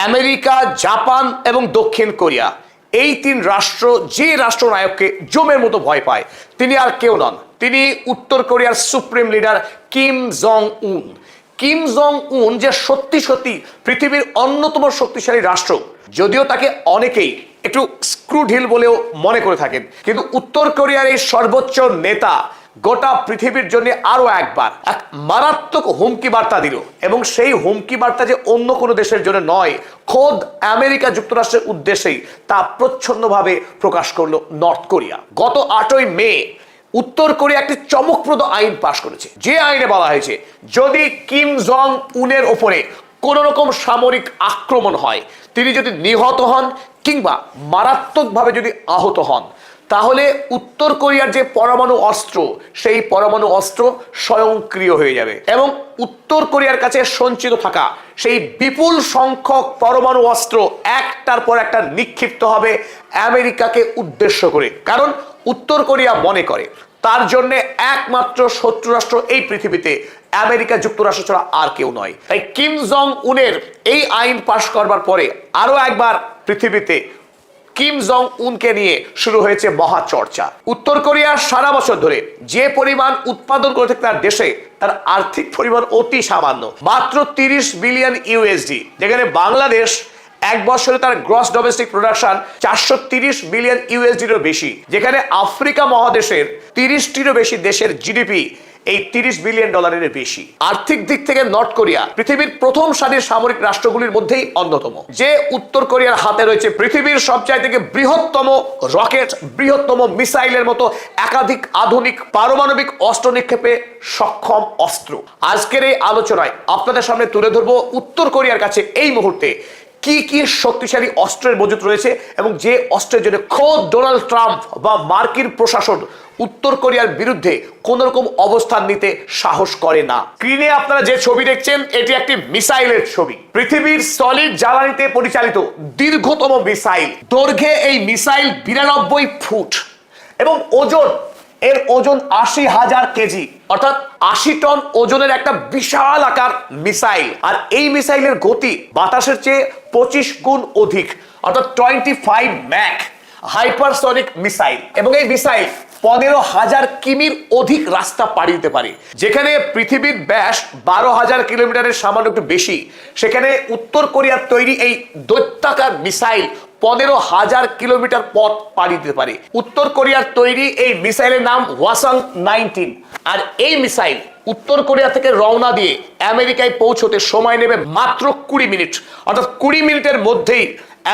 America, Japan এবং দক্ষিণ Korea, এই তিন রাষ্ট্র যে রাষ্ট্রনায়ককে জমের মতো ভয় পায় তিনি আর কেউ নন, তিনি উত্তর কোরিয়ার সুপ্রিম লিডার কিম জং উন। কিম জং উন যে সত্যি সত্যি পৃথিবীর অন্যতম শক্তিশালী রাষ্ট্র, যদিও তাকে অনেকেই একটু স্ক্রুঢিল বলেও মনে করে থাকেন, কিন্তু উত্তর কোরিয়ার এই সর্বোচ্চ নেতা গোটা পৃথিবীর জন্য আরো একবার এক মারাত্মক হুমকি বার্তা দিল, এবং সেই হুমকি বার্তা যে অন্য কোনো দেশের জন্য নয়, খোদ আমেরিকা যুক্তরাষ্ট্রের উদ্দেশ্যেই তা প্রচ্ছন্নভাবে প্রকাশ করলো নর্থ কোরিয়া। গত 8ই মে উত্তর কোরিয়া একটি চমকপ্রদ আইন পাশ করেছে, যে আইনে বলা হয়েছে যদি কিম জং উনের ওপরে কোন রকম সামরিক আক্রমণ হয়, তিনি যদি নিহত হন কিংবা মারাত্মকভাবে যদি আহত হন, তাহলে উত্তর কোরিয়ার যে পরমাণু অস্ত্র, সেই পরমাণু অস্ত্র স্বয়ংক্রিয় হয়ে যাবে এবং উত্তর কোরিয়ার কাছে সঞ্চিত থাকা সেই বিপুল সংখ্যক পরমাণু অস্ত্র একটার পর একটা নিক্ষিপ্ত হবে আমেরিকাকে উদ্দেশ্য করে। কারণ উত্তর কোরিয়া মনে করে তার জন্য একমাত্র শত্রু রাষ্ট্র এই পৃথিবীতে আমেরিকা যুক্তরাষ্ট্র ছাড়া আর কেউ নয়। তাই কিম জং উনের এই আইন পাশ করবার পরে আরো একবার পৃথিবীতে কিম জং উনকে নিয়ে শুরু হয়েছে মহা চর্চা। উত্তর কোরিয়া সারা বছর ধরে যে পরিমাণ উৎপাদন করে থাকে তার দেশে, তার আর্থিক পরিমাণ অতি সামান্য, মাত্র 30 বিলিয়ন ইউএসডি, যেখানে বাংলাদেশ এক বছরে তার গ্রস ডোমেস্টিক প্রোডাকশন 430 বিলিয়ন ইউএসডিরও বেশি, যেখানে আফ্রিকা মহাদেশের 30টিরও বেশি দেশের জিডিপি এই 30 বিলিয়ন ডলারের বেশি। আর্থিক দিক থেকে নর্থ কোরিয়া পৃথিবীর প্রথম সারির সামরিক রাষ্ট্রগুলির মধ্যেই অন্যতম। যে উত্তর কোরিয়ার হাতে রয়েছে পৃথিবীর সবচাইতে বৃহত্তম রকেট, বৃহত্তম মিসাইলের মতো একাধিক আধুনিক পারমাণবিক অস্ত্র নিক্ষেপে সক্ষম অস্ত্র। আজকের এই আলোচনায় আপনাদের সামনে তুলে ধরবো উত্তর কোরিয়ার কাছে এই মুহূর্তে কি কি শক্তিশালী অস্ত্রের মজুত রয়েছে, এবং যে অস্ত্রের জন্য খোদ ডোনাল্ড ট্রাম্প বা মার্কিন প্রশাসন উত্তর কোরিয়ার বিরুদ্ধে কোন রকম অবস্থান নিতে সাহস করে না। স্ক্রিনে আপনারা যে ছবি দেখছেন এটি একটি মিসাইলের ছবি, পৃথিবীর সলিড জ্বালানিতে পরিচালিত দীর্ঘতম মিসাইল। দৈর্ঘ্যে এই মিসাইল 92 ফুট এবং এর ওজন 80,000 কেজি, অর্থাৎ 80 টন ওজনের একটা বিশাল আকার মিসাইল। আর এই মিসাইলের গতি বাতাসের চেয়ে 25 গুণ অধিক, অর্থাৎ 25 ম্যাক হাইপারসনিক মিসাইল। এবং এই মিসাইল 15,000 কিমির অধিক রাস্তা পাড়ি দিতে পারে। যেখানে পৃথিবীর ব্যাস 12,000 কিলোমিটারের সামান্য একটু বেশি, সেখানে উত্তর কোরিয়ার তৈরি এই দৈত্যাকার মিসাইল 15,000 কিলোমিটার পথ পাড়ি দিতে পারে। উত্তর কোরিয়ার তৈরি এই মিসাইলের নাম ওয়াসং 19। আর এই মিসাইল উত্তর কোরিয়া থেকে রওনা দিয়ে আমেরিকায় পৌঁছতে সময় নেবে মাত্র 20 মিনিট, অর্থাৎ 20 মিনিটের মধ্যেই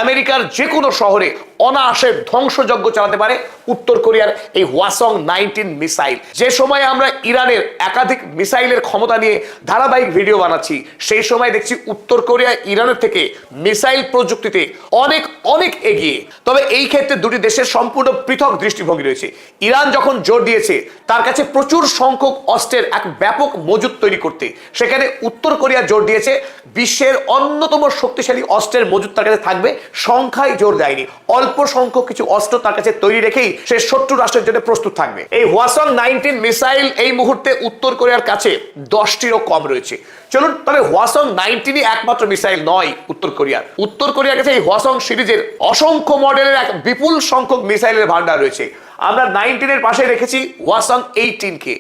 আমেরিকার যে কোনো শহরে অনায়াসে ধ্বংসযজ্ঞ চালাতে পারে উত্তর কোরিয়ার এই ওয়াসং 19 মিসাইল। যে সময় আমরা ইরানের একাধিক মিসাইলের ক্ষমতা নিয়ে ধারাবাহিক ভিডিও বানাচ্ছি, সেই সময় দেখছি উত্তর কোরিয়া ইরানের থেকে মিসাইল প্রযুক্তিতে অনেক অনেক এগিয়ে। তবে এই ক্ষেত্রে দুটি দেশের সম্পূর্ণ পৃথক দৃষ্টিভঙ্গি রয়েছে। ইরান যখন জোর দিয়েছে তার কাছে প্রচুর সংখ্যক অস্ত্রের এক ব্যাপক মজুদ তৈরি করতে, সেখানে উত্তর কোরিয়া জোর দিয়েছে বিশ্বের অন্যতম শক্তিশালী অস্ত্রের মজুদ তার কাছে থাকবে, সংখ্যায় জোর দেয়নি, অল্প সংখ্যক কিছু অস্ত্র তার কাছে তৈরি রেখেই সে শত্রু রাষ্ট্রের জন্য প্রস্তুত থাকবে। এই ওয়াসং 19 মিসাইল এই মুহূর্তে উত্তর কোরিয়ার কাছে 10টিরও কম রয়েছে। চলুন, তবে ওয়াসং 19ই একমাত্র মিসাইল নয় উত্তর কোরিয়ার। উত্তর কোরিয়ার কাছে এই ওয়াসং সিরিজের অসংখ্য মডেলের এক বিপুল সংখ্যক মিসাইলের ভান্ডার রয়েছে। আমরা 19-এর পাশে রেখেছি ওয়াসং 18কে,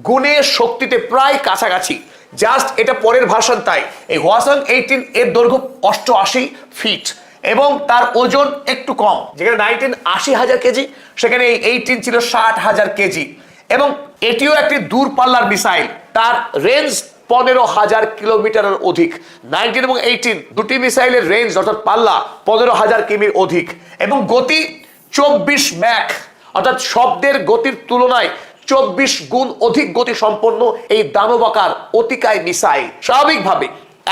গুণে শক্তিতে প্রায় কাছাকাছি, জাস্ট এটা পরের ভার্সন। তাই এই ওয়াসং 18 এর দৈর্ঘ্য 88 ফিট এবং তার ওজন একটু কম। যেখানে 19 80,000 কেজি, সেখানে এই 18 ছিল 60,000 কেজি। এবং এটিও একটি দূরপাল্লার মিসাইল, তার রেঞ্জ 15,000 কিলোমিটারের অধিক। 19 এবং 18 দুটি মিসাইলের রেঞ্জ অর্থাৎ পাল্লা 15,000 কিমির অধিক, এবং গতি 24 ম্যাক, অর্থাৎ শব্দের গতির তুলনায় 24 গুণ অধিক গতি সম্পন্ন এই দানবাকার অতিকায় মিসাইল। স্বাভাবিকভাবে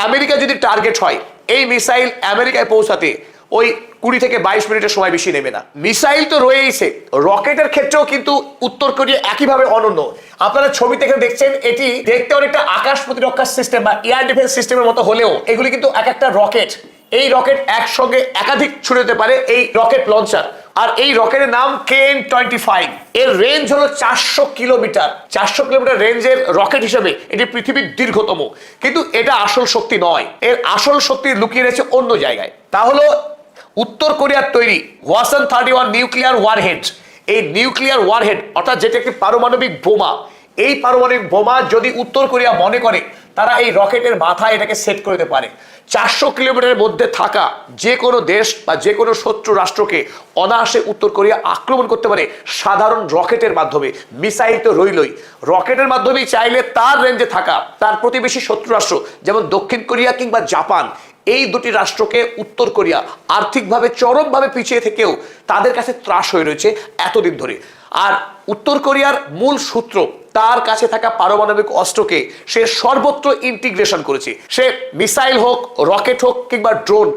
আমেরিকা যদি টার্গেট হয়, এই মিসাইল আমেরিকায় পৌঁছাতে ওই 20 থেকে 22 মিনিটের সময় বেশি নেবে না। মিসাইল তো রয়েইছে, রকেটের ক্ষেত্রেও কিন্তু উত্তর কোরিয়া একইভাবে অনন্য। আপনারা ছবি থেকে দেখছেন, এটি দেখতে অনেকটা আকাশ প্রতিরক্ষা সিস্টেম বা এয়ার ডিফেন্স সিস্টেমের মতো হলেও এগুলি কিন্তু এক একটা রকেট। এই রকেট একসঙ্গে একাধিক ছুড়ে দিতে পারে এই রকেট লঞ্চার। আর এই রকেটের নাম KN-25। এর রেঞ্জ হলো 400 কিলোমিটার। 400 কিলোমিটার রেঞ্জের রকেট হিসেবে এটি পৃথিবীর দীর্ঘতম, কিন্তু এটা আসল শক্তি নয়। এর আসল শক্তি লুকিয়ে রয়েছে অন্য জায়গায়। তা হলো উত্তর কোরিয়ার তৈরি Hwasong-31 নিউক্লিয়ার ওয়ারহেড। এই নিউক্লিয়ার ওয়ারহেড অর্থাৎ যেটা একটি পারমাণবিক বোমা, এই পারমাণবিক বোমা যদি উত্তর কোরিয়া মনে করে, তারা এই রকেটের মাথায় এটাকে সেট করে দিতে পারে। 400 কিলোমিটারের মধ্যে থাকা যে কোনো দেশ বা যে কোনো শত্রু রাষ্ট্রকে অনায়াসে উত্তর কোরিয়া আক্রমণ করতে পারে সাধারণ রকেটের মাধ্যমে। মিসাইল তো রইলই, রকেটের মাধ্যমেই চাইলে তার রেঞ্জে থাকা তার প্রতিবেশী শত্রু রাষ্ট্র যেমন দক্ষিণ কোরিয়া কিংবা জাপান, এই দুটি রাষ্ট্রকে উত্তর কোরিয়া আর্থিকভাবে চরমভাবে পিছিয়ে থেকেও তাদের কাছে ত্রাস হয়ে রয়েছে এতদিন ধরে। আর উত্তর কোরিয়ার মূল সূত্র তার কাছে থাকা পারমাণবিক অস্ত্রকে সে সর্বত্র ইন্টিগ্রেশন করেছে। সে মিসাইল হোক, রকেট হোক কিংবা ড্রোন,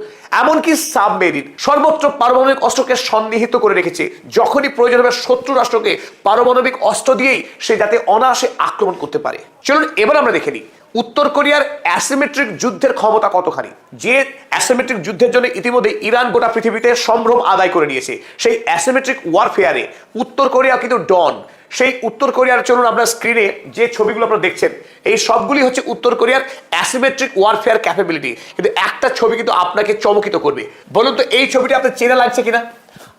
এমনকি সাবমেরিন, সর্বত্র পারমাণবিক অস্ত্রকে সন্নিহিত করে রেখেছে। যখনই প্রয়োজন হবে শত্রু রাষ্ট্রকে পারমাণবিক অস্ত্র দিয়েই সে যাতে অনায়াসে আক্রমণ করতে পারে। চলুন এবার আমরা দেখে নিই উত্তর কোরিয়ার অ্যাসিমেট্রিক যুদ্ধের ক্ষমতা কতখানি। যে অ্যাসিমেট্রিক যুদ্ধের জন্য ইতিমধ্যে ইরান গোটা পৃথিবীতে সম্ভ্রম আদায় করে নিয়েছে, সেই অ্যাসিমেট্রিক ওয়ারফেয়ারে উত্তর কোরিয়া কিন্তু ডন। সেই উত্তর কোরিয়ার চলুন আমরা স্ক্রিনে যে ছবিগুলো আপনারা দেখছেন, এই সবগুলি হচ্ছে উত্তর কোরিয়ার অ্যাসিমেট্রিক ওয়ারফেয়ার ক্যাপাবিলিটি। কিন্তু একটা ছবি কিন্তু আপনাকে চমকিত করবে। বলুন তো এই ছবিটি আপনার চেনা লাগছে কিনা?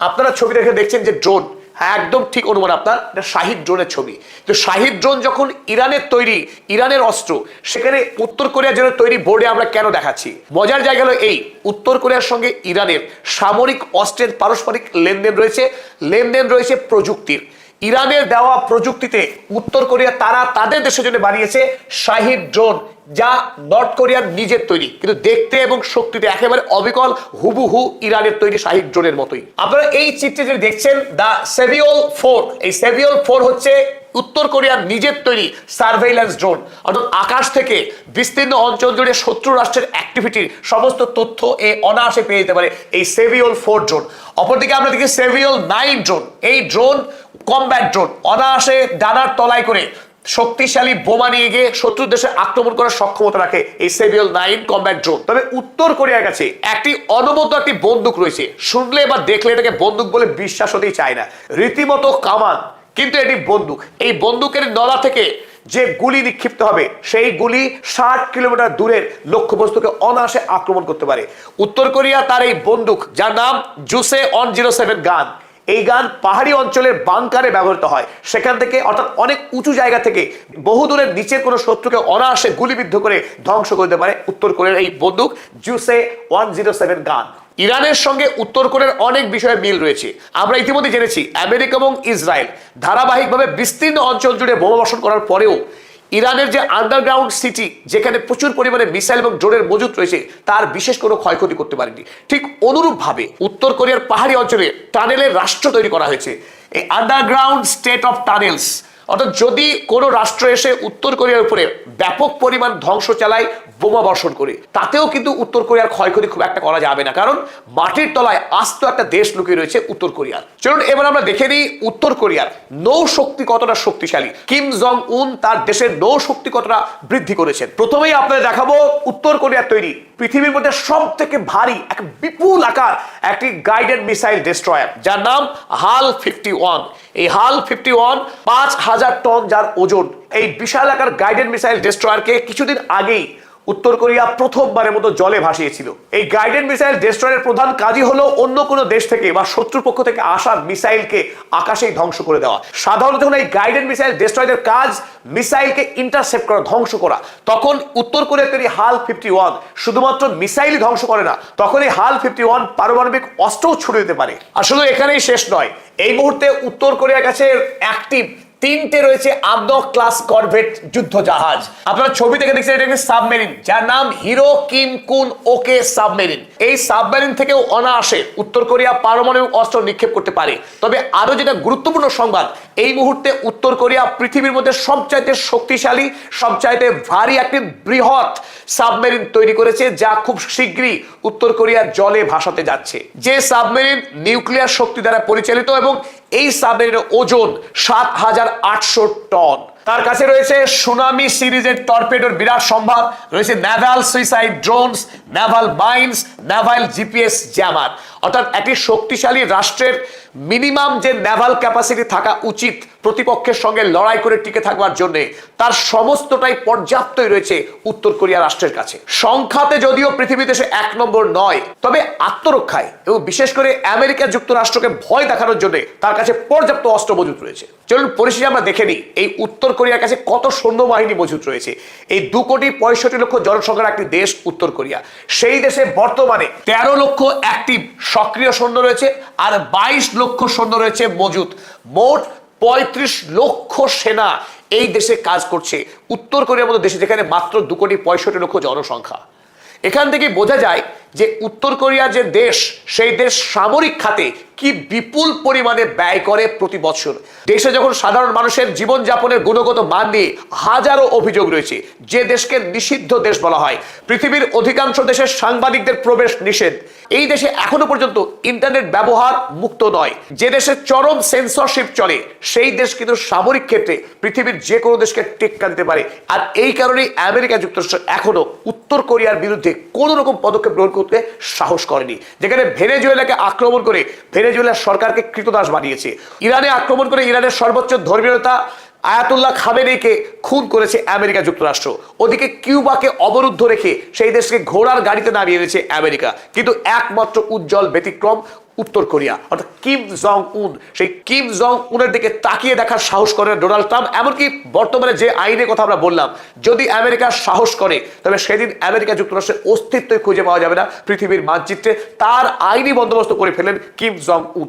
আপনারা ছবি দেখে দেখছেন যে ড্রোন, হ্যাঁ একদম ঠিক অনুমান আপনার, এটা শাহিদ ড্রোনের ছবি। তো শাহিদ ড্রোন যখন ইরানের তৈরি, ইরানের অস্ত্র, সেখানে উত্তর কোরিয়ার জন্য তৈরি বোর্ডে আমরা কেন দেখাচ্ছি? মজার জায়গা হলো এই, উত্তর কোরিয়ার সঙ্গে ইরানের সামরিক অস্ত্রের পারস্পরিক লেনদেন রয়েছে, লেনদেন রয়েছে প্রযুক্তির। ইরানের দেওয়া প্রযুক্তিতে উত্তর কোরিয়া তারা তাদের দেশের জন্য বানিয়েছে শাহিদ ড্রোন, যা নর্থ কোরিয়ার নিজের তৈরি, কিন্তু দেখতে এবং শক্তিতে একেবারে অবিকল হুবহু ইরানের তৈরি শাহিদ ড্রোনের মতোই। আপনারা এই চিত্রে যে দেখছেন দা সেভিওল 4, এই সেভিওল 4 হচ্ছে উত্তর কোরিয়ার নিজের তৈরি সার্ভেইলেন্স ড্রোন। অর্থাৎ আকাশ থেকে বিস্তীর্ণ অঞ্চল জুড়ে শত্রু রাষ্ট্রের অ্যাক্টিভিটির সমস্ত তথ্য অনায়াসে পেয়ে যেতে পারে এই সেভিওল 4 ড্রোন। অপরদিকে আমরা দেখি সেভিওল 9 ড্রোন। এই ড্রোন কমব্যাট ড্রোন, অনায়াসে ডানার তলায় করে শক্তিশালী বোমা নিয়ে গিয়ে শত্রু দেশে আক্রমণ করার সক্ষমতা রাখে এই সেভিওল 9 কমব্যাট ড্রোন। তবে উত্তর কোরিয়ার কাছে একটি অনবদ্য একটি বন্দুক রয়েছে, শুনলে বা দেখলে এটাকে বন্দুক বলে বিশ্বাস হতেই চায় না, রীতিমতো কামান, কিন্তু এটি বন্দুক। এই বন্দুকের নলা থেকে যে গুলি নিক্ষিপ্ত হবে, সেই গুলি 60 কিলোমিটার দূরের লক্ষ্যবস্তুকে অনায়াসে আক্রমণ করতে পারে। উত্তর কোরিয়া তার এই বন্দুক, যার নাম জুসে 107 গান, এই গান পাহাড়ি অঞ্চলের বাংকারে ব্যবহৃত হয়। সেখান থেকে অর্থাৎ অনেক উঁচু জায়গা থেকে বহু দূরের নিচের কোনো শত্রুকে অনায়াসে গুলিবিদ্ধ করে ধ্বংস করতে পারে উত্তর কোরিয়ার এই বন্দুক জুসে 107 গান। ইরানের সঙ্গে উত্তর কোরিয়ার অনেক বিষয়ে মিল রয়েছে। আমরা ইতিমধ্যে জেনেছি আমেরিকা এবং ইসরায়েল ধারাবাহিকভাবে বিস্তীর্ণ অঞ্চল জুড়ে বোমা বর্ষণ করার পরেও ইরানের যে আন্ডারগ্রাউন্ড সিটি, যেখানে প্রচুর পরিমাণে মিসাইল এবং ড্রোনের মজুত রয়েছে, তার বিশেষ কোনো ক্ষয়ক্ষতি করতে পারেনি। ঠিক অনুরূপভাবে উত্তর কোরিয়ার পাহাড়ি অঞ্চলে টানেলের রাষ্ট্র তৈরি করা হয়েছে, এই আন্ডারগ্রাউন্ড স্টেট অফ টানেলস। অর্থাৎ যদি কোনো রাষ্ট্র এসে উত্তর কোরিয়ার উপরে ব্যাপক পরিমাণ ধ্বংস চালায়, বোমা বর্ষণ করে, তাতেও কিন্তু উত্তর কোরিয়ার ক্ষয়ক্ষতি খুব একটা করা যাবে না, কারণ মাটির তলায় আস্ত একটা দেশ লুকিয়ে রয়েছে উত্তর কোরিয়ার। চলুন এবার আমরা দেখে নিই উত্তর কোরিয়ার নৌ শক্তি কতটা শক্তিশালী, কিম জং উন তার দেশের নৌ শক্তি কতটা বৃদ্ধি করেছেন। প্রথমেই আপনাদের দেখাবো উত্তর কোরিয়ার তৈরি পৃথিবীর মধ্যে সব থেকে ভারী এক বিপুল আকার একটি গাইডেড মিসাইল ডেস্ট্রয়ার, যার নাম হাল 51। এই হাল 51 5000 টন যার ওজন। এই বিশাল আকার গাইডেড মিসাইল ডেস্ট্রয়ারকে কিছুদিন আগেই উত্তর কোরিয়া প্রথমবারের মতো জলে ভাসিয়েছিল। এই গাইডেড মিসাইল ডেস্ট্রয়ারের প্রধান কাজই হলো অন্য কোনো দেশ থেকে বা শত্রুর পক্ষ থেকে আসা মিসাইলকে আকাশেই ধ্বংস করে দেওয়া। সাধারণত যখন এই গাইডেড মিসাইল ডেস্ট্রয়ারদের কাজ মিসাইলকে ইন্টারসেপ্ট করা, ধ্বংস করা, তখন উত্তর কোরিয়ার তৈরি হাল 51 শুধুমাত্র মিসাইলই ধ্বংস করে না, তখন এই হাল 51 পারমাণবিক অস্ত্রও ছুড়ে দিতে পারে। আর শুধু এখানেই শেষ নয়, এই মুহূর্তে উত্তর কোরিয়ার কাছে অ্যাক্টিভ 3টে রয়েছে আমদক ক্লাস করভেট যুদ্ধ জাহাজ। আপনারা ছবি থেকে দেখছেন এটা একটি সাবমেরিন, যার নাম হিরো কিম কুন ওকে সাবমেরিন। এই সাবমেরিন থেকেও অনায়াসে উত্তর কোরিয়া পারমাণবিক অস্ত্র নিক্ষেপ করতে পারে। তবে আরো যেটা গুরুত্বপূর্ণ সংবাদ, এই মুহূর্তে উত্তর কোরিয়া পৃথিবীর মধ্যে সবচাইতে শক্তিশালী, সবচাইতে ভারী একটি বৃহৎ সাবমেরিন তৈরি করেছে, যা খুব শীঘ্রই উত্তর কোরিয়ার জলে ভাসাতে যাচ্ছে। যে সাবমেরিন নিউক্লিয়ার শক্তি দ্বারা পরিচালিত এবং এই সাবমেরিনের ওজন 7800 টন। তার কাছে রয়েছে সুনামি সিরিজের টর্পেডোর বিরাট সম্ভার, রয়েছে Naval suicide drones, Naval mines, Naval GPS jammer. অর্থাৎ একটি শক্তিশালী রাষ্ট্রের মিনিমাম যে নেভাল ক্যাপাসিটি থাকা উচিত প্রতিপক্ষের সঙ্গে লড়াই করে টিকে থাকবার জন্য, তার সমস্তটাই পর্যাপ্তই রয়েছে উত্তর কোরিয়া রাষ্ট্রের কাছে। সংখ্যাতে যদিও পৃথিবীতে সে 1 নম্বর নয়, তবে আত্মরক্ষায় এবং বিশেষ করে আমেরিকা যুক্তরাষ্ট্রকে ভয় দেখানোর জন্য তার কাছে পর্যাপ্ত অস্ত্র মজুত রয়েছে। চলুন পরিশেষে আমরা দেখে নিই এই উত্তর কোরিয়ার কাছে কত সৈন্যবাহিনী মজুত রয়েছে। এই 2,65,00,000 জনসংখ্যার একটি দেশ উত্তর কোরিয়া, সেই দেশে বর্তমানে 13 লক্ষ অ্যাক্টিভ সক্রিয় সৈন্য রয়েছে আর 22 লক্ষ সৈন্য রয়েছে মজুত। মোট 35 লক্ষ সেনা এই দেশে কাজ করছে, উত্তর কোরিয়ার মতো দেশে যেখানে মাত্র 2,65,00,000 জনসংখ্যা। এখান থেকে বোঝা যায় যে উত্তর কোরিয়া যে দেশ, সেই দেশ সামরিক খাতে কি বিপুল পরিমাণে ব্যয় করে প্রতি বছর। দেশে যখন সাধারণ মানুষের জীবনযাপনের গুণগত মান নিয়ে হাজারো অভিযোগ রয়েছে, যে দেশকে নিষিদ্ধ দেশ বলা হয়, পৃথিবীর অধিকাংশ দেশের সাংবাদিকদের প্রবেশ নিষেধ, এই দেশে এখনো পর্যন্ত ইন্টারনেট ব্যবহার মুক্ত নয়, যে দেশে চরম সেন্সরশিপ চলে, সেই দেশ কিন্তু সামরিক ক্ষেত্রে পৃথিবীর যে কোনো দেশকে টেক্কা দিতে পারে। আর এই কারণেই আমেরিকা যুক্তরাষ্ট্র এখনো উত্তর কোরিয়ার বিরুদ্ধে কোনো রকম পদক্ষেপ গ্রহণ করতে সাহস করেনি। যেখানে ভেনেজুয়েলাকে আক্রমণ করে ভেনেজুয়েলার সরকারকে কৃতদাস বানিয়েছে, ইরানে আক্রমণ করে ইরানের সর্বোচ্চ ধর্মীয় নেতা আয়াতুল্লাহ খামেনেইকে খুন করেছে আমেরিকা যুক্তরাষ্ট্র, ওদিকে কিউবাকে অবরুদ্ধ রেখে সেই দেশকে ঘোড়ার গাড়িতে নামিয়ে এনেছে আমেরিকা। কিন্তু একমাত্র উজ্জ্বল ব্যতিক্রম উত্তর কোরিয়া, অর্থাৎ কিম জং উন। সেই কিম জং উনের দিকে তাকিয়ে দেখার সাহস করে ডোনাল্ড ট্রাম্প। এমনকি বর্তমানে যে আইনের কথা আমরা বললাম, যদি আমেরিকা সাহস করে তবে সেদিন আমেরিকা যুক্তরাষ্ট্রের অস্তিত্বই খুঁজে পাওয়া যাবে না পৃথিবীর মানচিত্রে। তার আইনি বন্দোবস্ত করে ফেলেন কিম জং উন।